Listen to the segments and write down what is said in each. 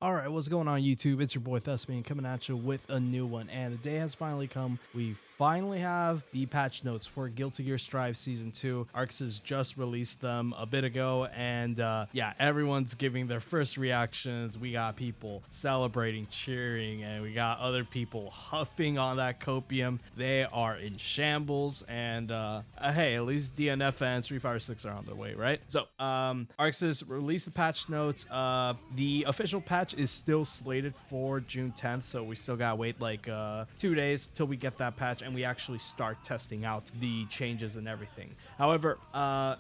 All right, what's going on YouTube? It's your boy Thespian coming at you with a new one, and the day has finally come. We finally have the patch notes for Guilty Gear Strive Season 2. Arxis just released them a bit ago, and yeah, everyone's giving their first reactions. We got people celebrating, cheering, and we got other people huffing on that copium. They are in shambles, and hey, at least DNF and Street Fighter 6 are on their way, right? So, Arxis released the patch notes. The official patch is still slated for June 10th, so we still gotta wait like 2 days till we get that patch and we actually start testing out the changes and everything. However,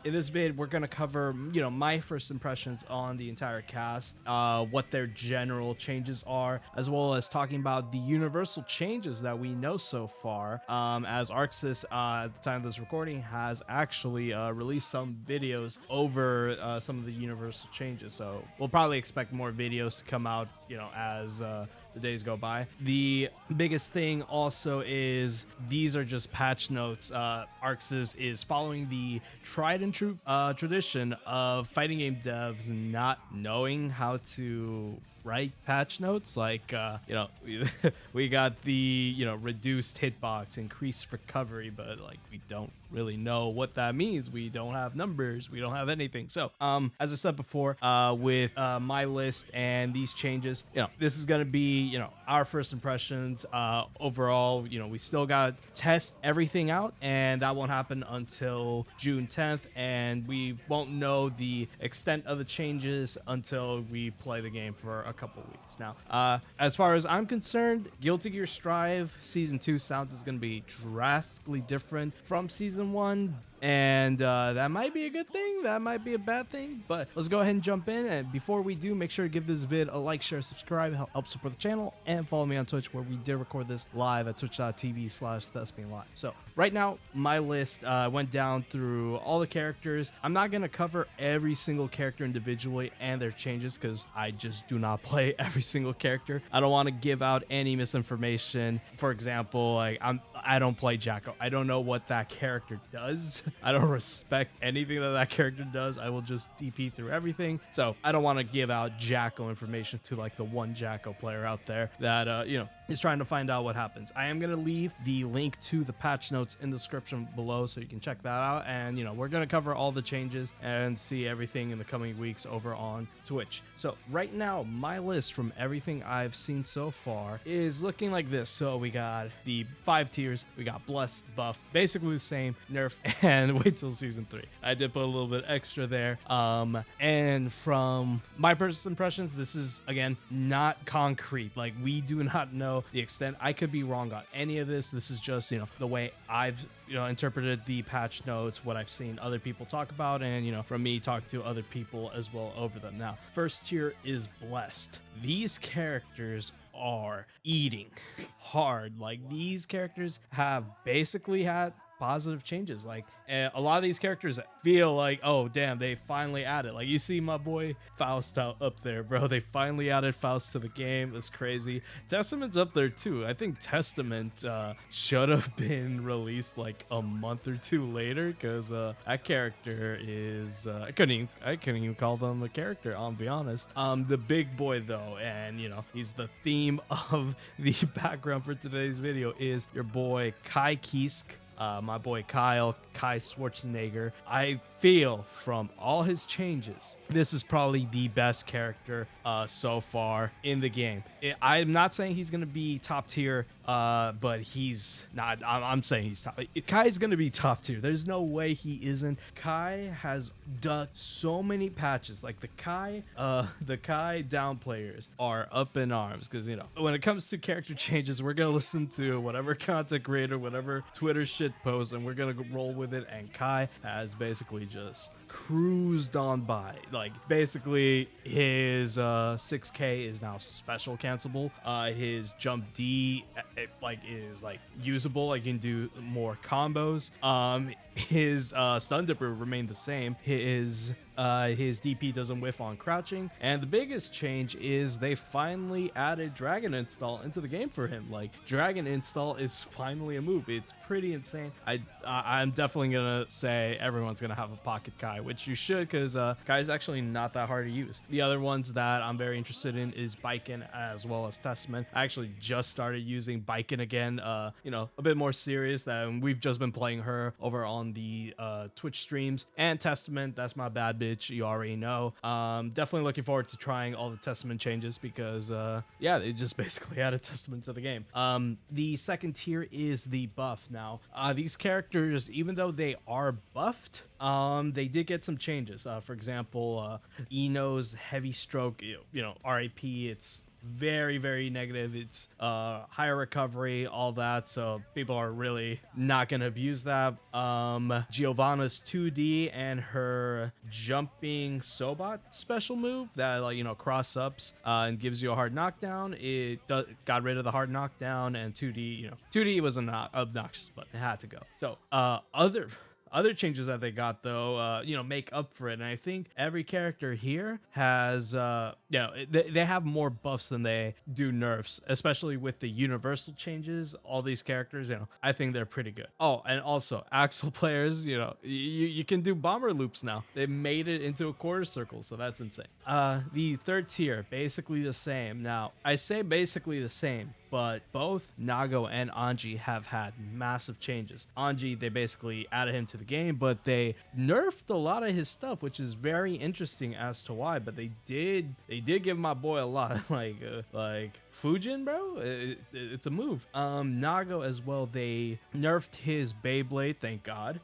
in this vid, we're gonna cover, my first impressions on the entire cast, what their general changes are, as well as talking about the universal changes that we know so far, as Arxis, at the time of this recording, has actually released some videos over some of the universal changes. So we'll probably expect more videos to come out, as the days go by. The biggest thing also is these are just patch notes. Arxis is following the tried and true tradition of fighting game devs not knowing how to write patch notes. Like we got the reduced hitbox, increased recovery, but like we don't really know what that means. We don't have numbers, we don't have anything. So as I said before, with my list and these changes, this is gonna be our first impressions. Overall, we still gotta test everything out, and that won't happen until June 10th, and we won't know the extent of the changes until we play the game for a couple weeks. Now, as far as I'm concerned, Guilty Gear Strive Season 2 sounds is going to be drastically different from Season 1, and that might be a good thing, that might be a bad thing, but let's go ahead and jump in. And before we do, make sure to give this vid a like, share, subscribe, help support the channel, and follow me on Twitch, where we did record this live at twitch.tv/thespianlive. So right now, my list went down through all the characters. I'm not going to cover every single character individually and their changes, because I just do not play every single character. I don't want to give out any misinformation. For example, like I don't play Jacko. I don't know what that character does. I don't respect anything that character does. I will just DP through everything. So I don't want to give out Jacko information to like the one Jacko player out there that is trying to find out what happens. I am going to leave the link to the patch notes in the description below, so you can check that out. And we're going to cover all the changes and see everything in the coming weeks over on Twitch. So right now, my list from everything I've seen so far is looking like this. So we got the 5 tiers. We got Blessed, Buff, basically the same, Nerf, and wait till Season 3. I did put a little bit extra there. And from my first impressions, this is, again, not concrete. Like, we do not know the extent. I could be wrong on any of this. This is just, the way I've interpreted the patch notes, what I've seen other people talk about, and from me talking to other people as well over them. Now, first tier is Blessed. These characters are eating hard. Like, these characters have basically had positive changes. Like, a lot of these characters feel like, oh damn, they finally added, like, you see my boy Faust up there, bro. They finally added Faust to the game. It's crazy. Testament's up there too. I think Testament should have been released like a month or two later, because that character is I couldn't even call them a character, I'll be honest. The big boy though, and he's the theme of the background for today's video, is your boy Kai Kisk. My boy Kai Schwarzenegger. I feel from all his changes, this is probably the best character so far in the game. I'm not saying he's going to be top tier, but he's not. I'm saying he's top. Kai's going to be top tier. There's no way he isn't. Kai has done so many patches. Like, the Kai down players are up in arms, because when it comes to character changes, we're going to listen to whatever content creator, whatever Twitter shit post, and we're gonna roll with it. And Kai has basically just cruised on by. Like, basically his 6k is now special cancelable. His jump D is usable. Like, you can do more combos. His stun dipper remained the same. His His DP doesn't whiff on crouching, and the biggest change is they finally added Dragon Install into the game for him. Like, Dragon Install is finally a move. It's pretty insane. I'm definitely gonna say everyone's gonna have a Pocket Kai, which you should, because Kai is actually not that hard to use. The other ones that I'm very interested in is Baiken as well as Testament. I actually just started using Baiken again, you know, a bit more serious. That we've just been playing her over on the Twitch streams. And Testament, that's my bad bitch, you already know. Definitely looking forward to trying all the Testament changes, because yeah, they just basically added Testament to the game. The second tier is the buff. Now these characters, even though they are buffed, they did get some changes. For example, Ino's heavy stroke, you know, RIP, it's very, very negative. It's higher recovery, all that, so people are really not gonna abuse that. Giovanna's 2D and her jumping Sobat special move that, like, you know, cross ups and gives you a hard knockdown. It got rid of the hard knockdown, and 2D, you know, 2D was obnoxious, but it had to go. So other changes that they got, though, you know, make up for it. And I think every character here has, you know, they have more buffs than they do nerfs, especially with the universal changes. All these characters, you know, I think they're pretty good. Oh, and also Axel players, you know, you can do bomber loops now. They made it into a quarter circle, so that's insane. The third tier, basically the same. Now, I say basically the same, but both Nago and Anji have had massive changes. Anji, they basically added him to the game, but they nerfed a lot of his stuff, which is very interesting as to why. But they did give my boy a lot, like Fujin, bro. It's a move. Nago as well, they nerfed his Beyblade, thank God.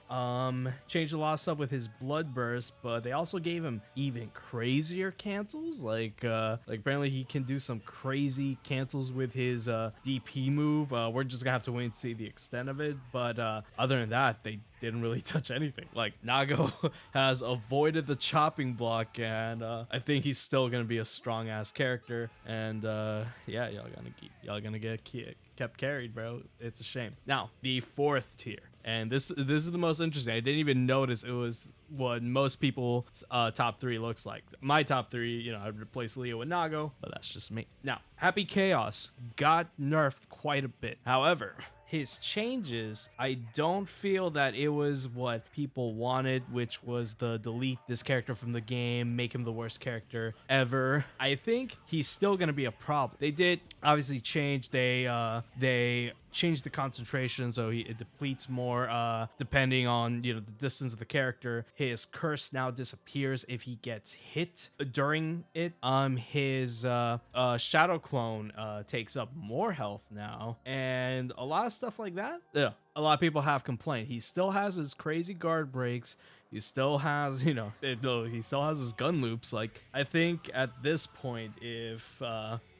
Changed a lot of stuff with his Blood Burst, but they also gave him even crazier cancels. Like apparently he can do some crazy cancels with his DP move. We're just gonna have to wait and see the extent of it, but other than that, they didn't really touch anything. Like, Nago has avoided the chopping block, and I think he's still gonna be a strong ass character. And yeah, y'all gonna get kept carried, bro. It's a shame. Now, the fourth tier, and this is the most interesting. I didn't even notice it was what most people's top three looks like. My top three, you know, I'd replace Leo with Nago, but that's just me. Now, Happy Chaos got nerfed quite a bit. However, his changes, I don't feel that it was what people wanted, which was the delete this character from the game, make him the worst character ever. I think he's still gonna be a problem. They did obviously change. They changed the concentration, so it depletes more depending on, you know, the distance of the character. His curse now disappears if he gets hit during it. His shadow clone takes up more health now, and a lot of stuff like that. Yeah, a lot of people have complained. He still has his crazy guard breaks. He still has, you know, he still has his gun loops. Like, I think at this point, if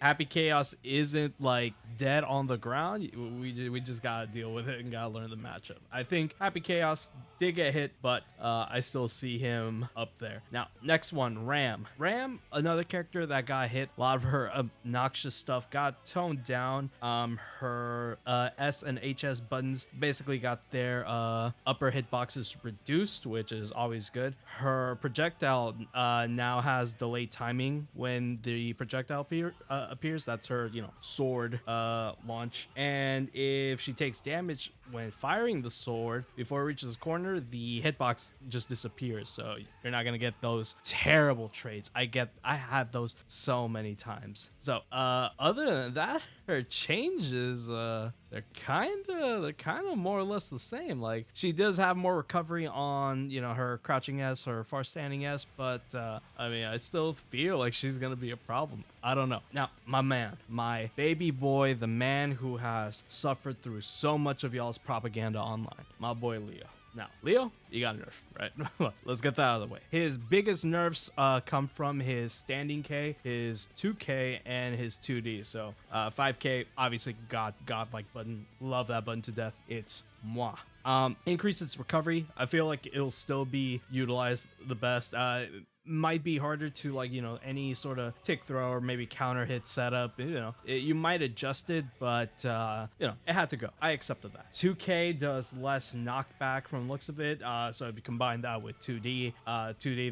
Happy Chaos isn't like dead on the ground, we just gotta deal with it and gotta learn the matchup. I think Happy Chaos did get hit, but I still see him up there. Now, next one, Ram. Ram, another character that got hit. A lot of her obnoxious stuff got toned down. Her S and HS buttons basically got their upper hitboxes reduced, which is always good. Her projectile now has delayed timing when the projectile appears. That's her, you know, sword launch. And if she takes damage when firing the sword before it reaches the corner, the hitbox just disappears. So you're not gonna get those terrible trades. I had those so many times. So other than that, her changes, they're kind of more or less the same. Like, she does have more recovery on, you know, her crouching S, her far standing S, but I mean, I still feel like she's gonna be a problem. I don't know. Now, my man, my baby boy, the man who has suffered through so much of y'all's propaganda online, my boy Leo. Now, Leo, you got nerfed, right? Let's get that out of the way. His biggest nerfs come from his standing K, his 2K, and his 2D. So 5K, obviously, God-like button. Love that button to death. It's moi. Increase its recovery. I feel like it'll still be utilized the best. might be harder to, like, you know, any sort of tick throw or maybe counter hit setup. You know, you might adjust it, but you know, it had to go. I accepted that. 2K does less knockback from looks of it. So if you combine that with 2D,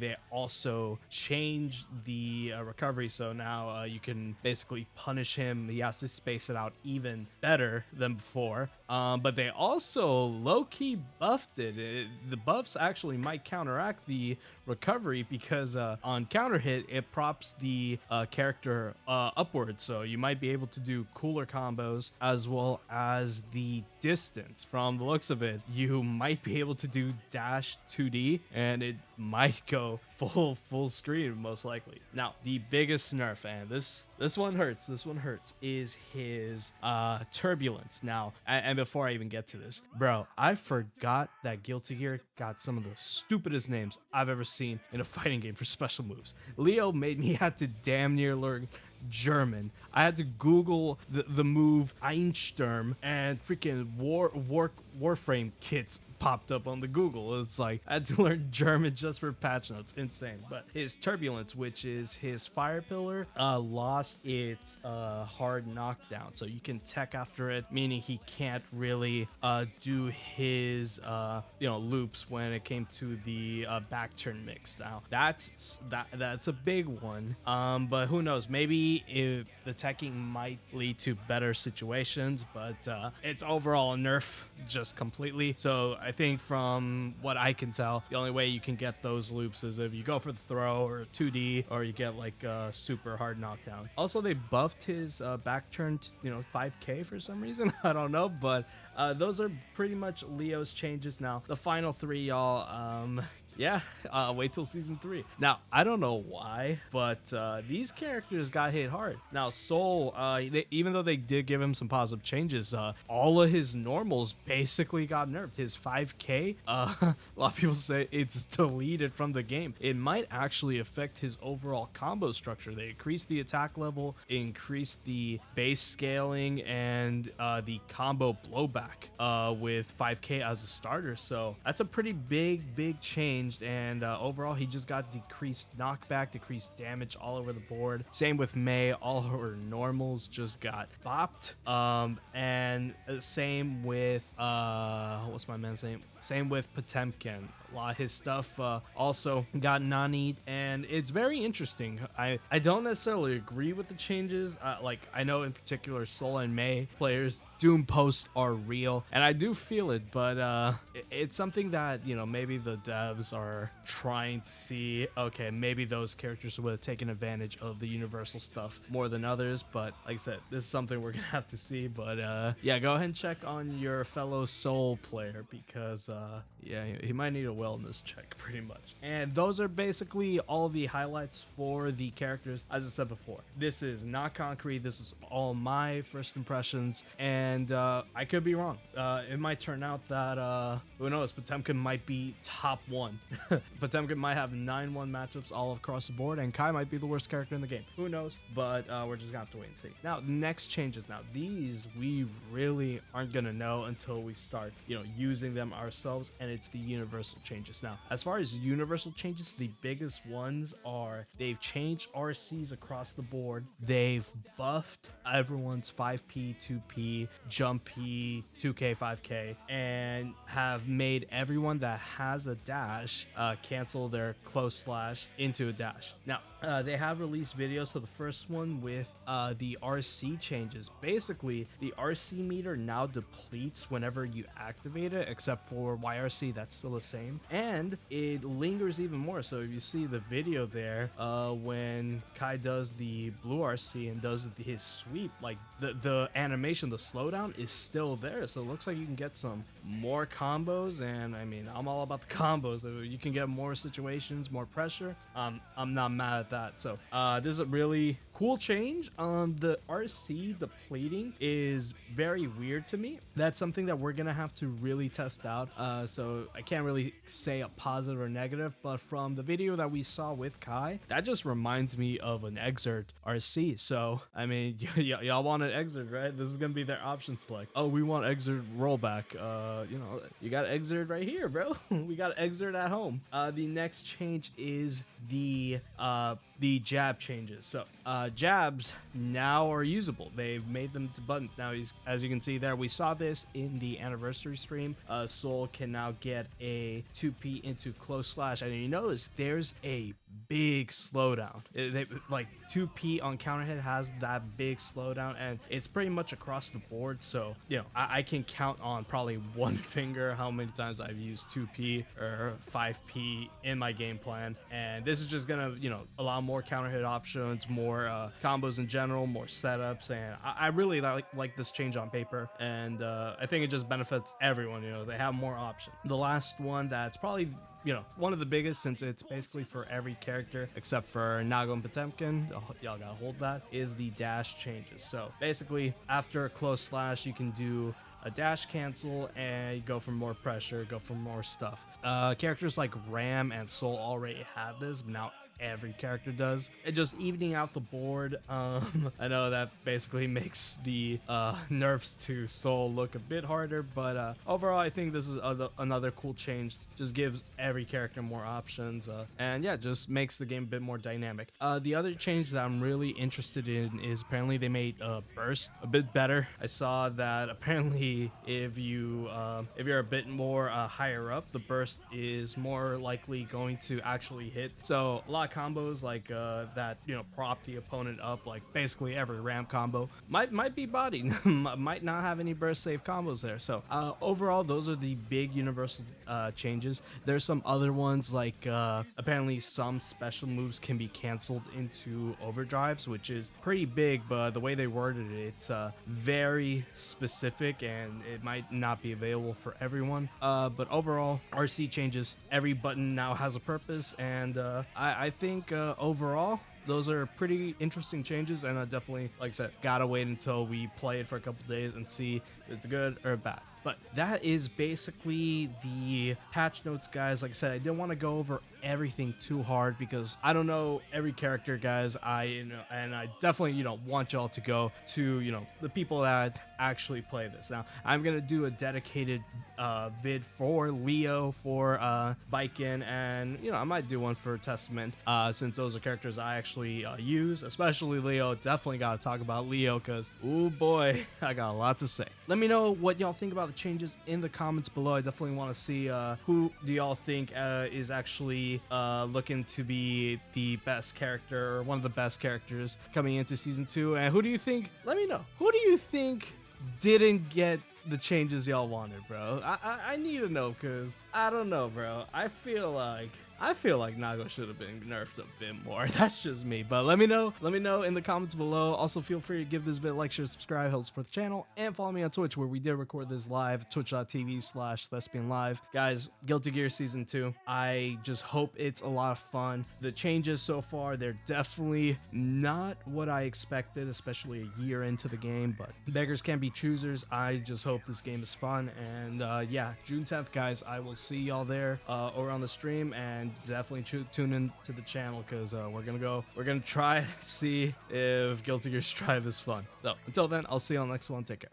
they also changed the recovery. So now you can basically punish him. He has to space it out even better than before. But they also low-key buffed it. The buffs actually might counteract the recovery because on counter hit, it props the character upwards. So you might be able to do cooler combos as well as the distance. From the looks of it, you might be able to do dash 2D and it might go full screen most likely. Now, the biggest nerf, and this one hurts, is his turbulence. Now, and before I even get to this, bro, I forgot that Guilty Gear got some of the stupidest names I've ever seen in a fighting game for special moves. Leo made me have to damn near learn German. I had to Google the move Einsturm, and freaking Warframe kits popped up on the Google. It's like I had to learn German just for patch notes. Insane. But his turbulence, which is his fire pillar, lost its hard knockdown, so you can tech after it, meaning he can't really do his loops when it came to the back turn mix. Now that's a big one, but who knows, maybe if the teching might lead to better situations, but it's overall a nerf just completely. So I think from what I can tell, the only way you can get those loops is if you go for the throw or 2D, or you get like a super hard knockdown. Also, they buffed his back turn to, 5K for some reason. I don't know, but those are pretty much Leo's changes. Now, the final three, y'all, yeah, wait till season 3. Now, I don't know why, but these characters got hit hard. Now, Soul, even though they did give him some positive changes, all of his normals basically got nerfed. His 5K, a lot of people say it's deleted from the game. It might actually affect his overall combo structure. They increased the attack level, increased the base scaling, and the combo blowback with 5K as a starter. So that's a pretty big change. And overall, he just got decreased knockback, decreased damage all over the board. Same with Mei, all her normals just got bopped. And same with what's my man's name? Same with Potemkin. A lot of his stuff also got nani'd, and it's very interesting. I don't necessarily agree with the changes. Like, I know in particular Soul and Mei players, Doom posts are real, and I do feel it, but it's something that, maybe the devs are trying to see, okay, maybe those characters would have taken advantage of the universal stuff more than others. But like I said, this is something we're gonna have to see. But yeah, go ahead and check on your fellow Soul player, because yeah, he might need a wellness check pretty much. And those are basically all the highlights for the characters. As I said before, this is not concrete. This is all my first impressions, and I could be wrong. It might turn out that who knows, Potemkin might be top 1. Potemkin might have 9-1 matchups all across the board, and Kai might be the worst character in the game. Who knows? But we're just gonna have to wait and see. Now, next changes. Now, these we really aren't gonna know until we start, using them ourselves, and it's the universal changes. Now, as far as universal changes, the biggest ones are they've changed RCs across the board. They've buffed everyone's 5P, 2P, jump P, 2K, 5K, and have made everyone that has a dash cancel their close slash into a dash. Now, they have released videos. So the first one with the RC changes. Basically, the RC meter now depletes whenever you activate it, except for YRC, that's still the same. And it lingers even more. So if you see the video there, when Kai does the blue RC and does his sweep, like the animation, the slowdown is still there. So it looks like you can get some more combos. And I mean, I'm all about the combos. So you can get more situations, more pressure. I'm not mad at that that. So this is a really cool change. The RC, the plating is very weird to me. That's something that we're gonna have to really test out. So I can't really say a positive or negative, but from the video that we saw with Kai, that just reminds me of an Exert RC. So I mean, y'all want an Exert, right? This is gonna be their option select. Oh, we want Exert rollback. You know, you got Exert right here, bro. We got Exert at home. The next change is the jab changes. So jabs now are usable. They've made them to buttons. Now, as you can see there, we saw this in the anniversary stream. Soul can now get a 2P into close slash, and you notice there's a big slowdown. Like 2P on counter hit has that big slowdown, and it's pretty much across the board. So you know, I can count on probably one finger how many times I've used 2P or 5P in my game plan, and this is just gonna, you know, allow more counter hit options, more combos in general, more setups, and I really like this change on paper, and I think it just benefits everyone. You know, they have more options. The last one that's probably, you know, one of the biggest, since it's basically for every character except for Nago and Potemkin, y'all gotta hold that, is the dash changes. So basically, after a close slash, you can do a dash cancel and go for more pressure, go for more stuff. Characters like Ram and Soul already have this, but now every character does. And just evening out the board. I know that basically makes the nerfs to Soul look a bit harder, but overall I think this is another cool change. Just gives every character more options, and yeah, just makes the game a bit more dynamic. The other change that I'm really interested in is apparently they made burst a bit better. I saw that apparently if you're a bit more higher up, the burst is more likely going to actually hit. So a lot of combos like that, you know, prop the opponent up, like basically every ramp combo might be bodied, might not have any burst save combos there. So overall, those are the big universal changes. There's some other ones like apparently some special moves can be canceled into overdrives, which is pretty big, but the way they worded it, it's very specific and it might not be available for everyone. But overall, RC changes. Every button now has a purpose, and I think overall those are pretty interesting changes, and I definitely, like I said, gotta wait until we play it for a couple days and see if it's good or bad. But that is basically the patch notes, guys. Like I said, I didn't want to go over everything too hard because I don't know every character, guys. And I definitely, want y'all to go to, the people that actually play this. Now, I'm gonna do a dedicated vid for Leo, for Biken, and I might do one for Testament, since those are characters I actually use, especially Leo. Definitely gotta talk about Leo because, oh boy, I got a lot to say. Let me know what y'all think about the changes in the comments below. I definitely want to see who do y'all think is actually looking to be the best character or one of the best characters coming into season 2, and who do you think, let me know, who do you think didn't get the changes y'all wanted, bro? I need to know, because I don't know, bro. I feel like Nago should have been nerfed a bit more. That's just me, but let me know in the comments below. Also, feel free to give this video a like, share, subscribe, help support the channel, and follow me on Twitch, where we did record this live, twitch.tv/thespianlive. Guys, Guilty Gear Season 2, I just hope it's a lot of fun. The changes so far, they're definitely not what I expected, especially a year into the game, but beggars can't be choosers. I just hope this game is fun, and yeah, June 10th, guys, I will see y'all there or on the stream, and definitely tune in to the channel, because we're gonna try to see if Guilty Gear Strive is fun. So until then, I'll see you on the next one. Take care.